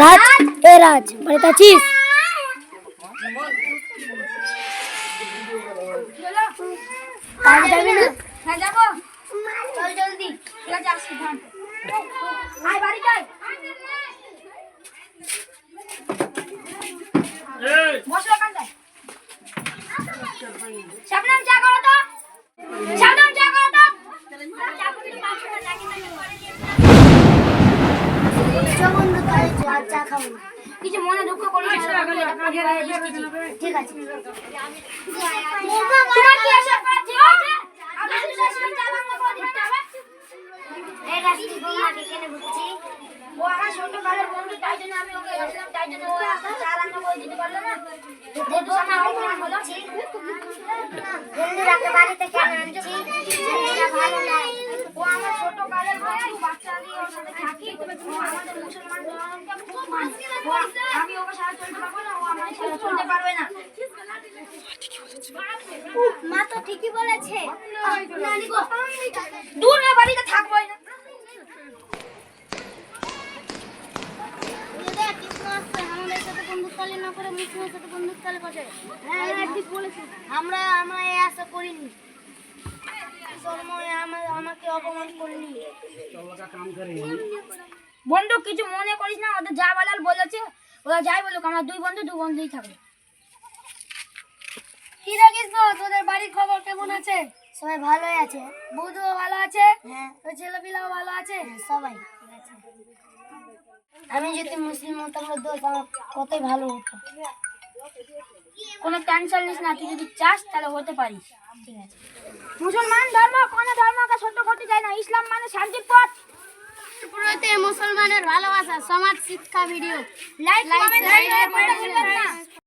রাজ এ রাজ বাড়িতে আছিস? কাজ যাবি না? হ্যাঁ যাবো, চল জলদি। ঠিক আছে আসছি, ধান আয় বাড়ি যাই। বসো এখানটায়। শাবনাম চা করো তো, শাবনাম চা করো তো। বন্ধু তাই চা খাবো। কিছু মনে দুঃখ করিস না, ঠিক আছে। তোমার কি এসব করা ঠিক হয়েছে? আমি শাশুড়ি চা বাংলা করে দিতে হবে। এই রাস্তি বৌমাকে কেন বুঝছি? ও আমার ছোটকালের বন্ধু, তাই জন্য আমি ওকে বললাম, তাই জন্য ও এখন চা রান্না করে দিতে পারলো না। বন্ধু সামনে অপমান হলো। বন্ধুরাকে বাড়িতে কেন আনছি? ছেলেরা ভালো নয়। ও আমার ছোটকালের বন্ধু, বাচ্চা দিয়ে ওর সাথে থাকি। ও আমাদের মুসলমান ধর্মকে খুব মানে। আমি ওকে সারা চলতে পারবো না, ও আমার সারা চলতে পারবে না। মা তো ঠিকই বলেছে। নানি গো, দূর হয়ে বাড়িতে থাকবোই না। আমাদের সাথে বন্ধুত্বালি না করে মুসলিমের সাথে বন্ধুত্বালি করে। হ্যাঁ ঠিক বলেছিস। আমরা এই আশা করিনি। আমাকে অপমান করিনি। বন্ধু কিছু মনে করিস না, ওদের যা বলার বলেছে, ওরা যাই বলুক, আমরা দুই বন্ধুই থাকবে। কি রে কৃষ্ণ, তোদের বাড়ির খবর কেমন আছে? সবাই ভালোই আছে। বৌদিও ভালো আছে? হ্যাঁ। ওই ছেলেপিলাও ভালো আছে? সবাই ঠিক আছে। আমি যদি মুসলিম হতাম না দোস্ত, আমার কতই ভালো হতো। কোনো টেনশন নিস না, তুই যদি চাস তাহলে হতে পারিস। ঠিক আছে। মুসলমান ধর্ম কোনো ধর্মকে ছোট করতে চায় না, ইসলাম মানে শান্তির পথ। পুরোতে মুসলমানের ভালোবাসা সমাজ শিক্ষা ভিডিও লাইক কমেন্ট শেয়ার